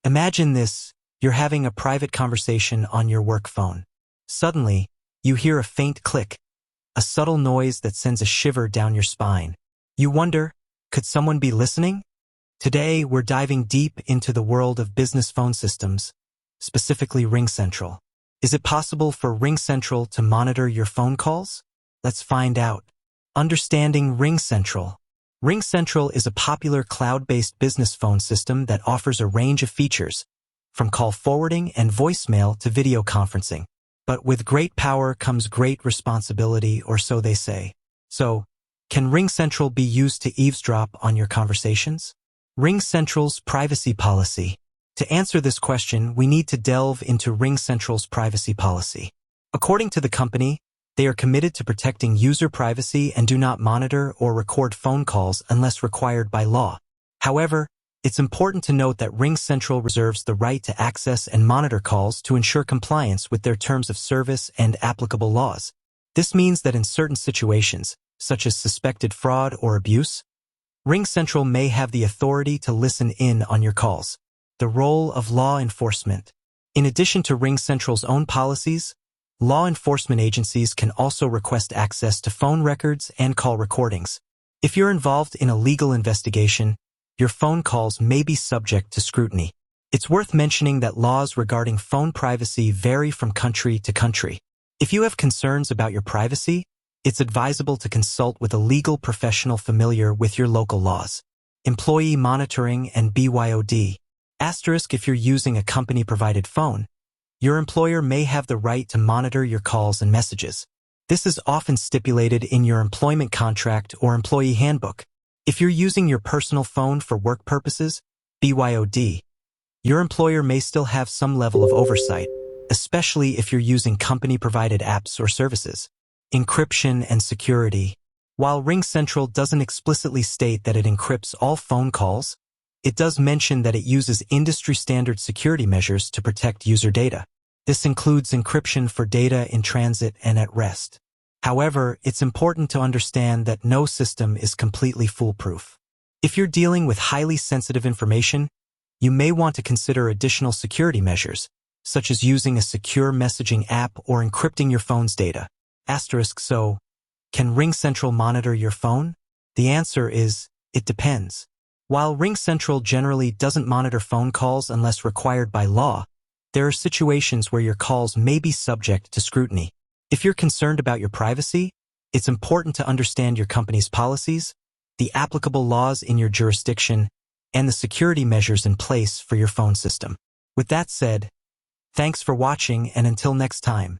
Imagine this, you're having a private conversation on your work phone. Suddenly, you hear a faint click, a subtle noise that sends a shiver down your spine. You wonder, could someone be listening? Today, we're diving deep into the world of business phone systems, specifically RingCentral. Is it possible for RingCentral to monitor your phone calls? Let's find out. Understanding RingCentral. RingCentral is a popular cloud-based business phone system that offers a range of features, from call forwarding and voicemail to video conferencing. But with great power comes great responsibility, or so they say. So, can RingCentral be used to eavesdrop on your conversations? RingCentral's privacy policy. To answer this question, we need to delve into RingCentral's privacy policy. According to the company, they are committed to protecting user privacy and do not monitor or record phone calls unless required by law. However, it's important to note that RingCentral reserves the right to access and monitor calls to ensure compliance with their terms of service and applicable laws. This means that in certain situations, such as suspected fraud or abuse, RingCentral may have the authority to listen in on your calls. The role of law enforcement. In addition to RingCentral's own policies, law enforcement agencies can also request access to phone records and call recordings. If you're involved in a legal investigation, your phone calls may be subject to scrutiny. It's worth mentioning that laws regarding phone privacy vary from country to country. If you have concerns about your privacy, it's advisable to consult with a legal professional familiar with your local laws. Employee monitoring and BYOD. Asterisk, if you're using a company-provided phone, your employer may have the right to monitor your calls and messages. This is often stipulated in your employment contract or employee handbook. If you're using your personal phone for work purposes, BYOD, your employer may still have some level of oversight, especially if you're using company-provided apps or services. Encryption and security. While RingCentral doesn't explicitly state that it encrypts all phone calls, it does mention that it uses industry-standard security measures to protect user data. This includes encryption for data in transit and at rest. However, it's important to understand that no system is completely foolproof. If you're dealing with highly sensitive information, you may want to consider additional security measures, such as using a secure messaging app or encrypting your phone's data. Asterisk, so, can RingCentral monitor your phone? The answer is, it depends. While RingCentral generally doesn't monitor phone calls unless required by law, there are situations where your calls may be subject to scrutiny. If you're concerned about your privacy, it's important to understand your company's policies, the applicable laws in your jurisdiction, and the security measures in place for your phone system. With that said, thanks for watching, and until next time.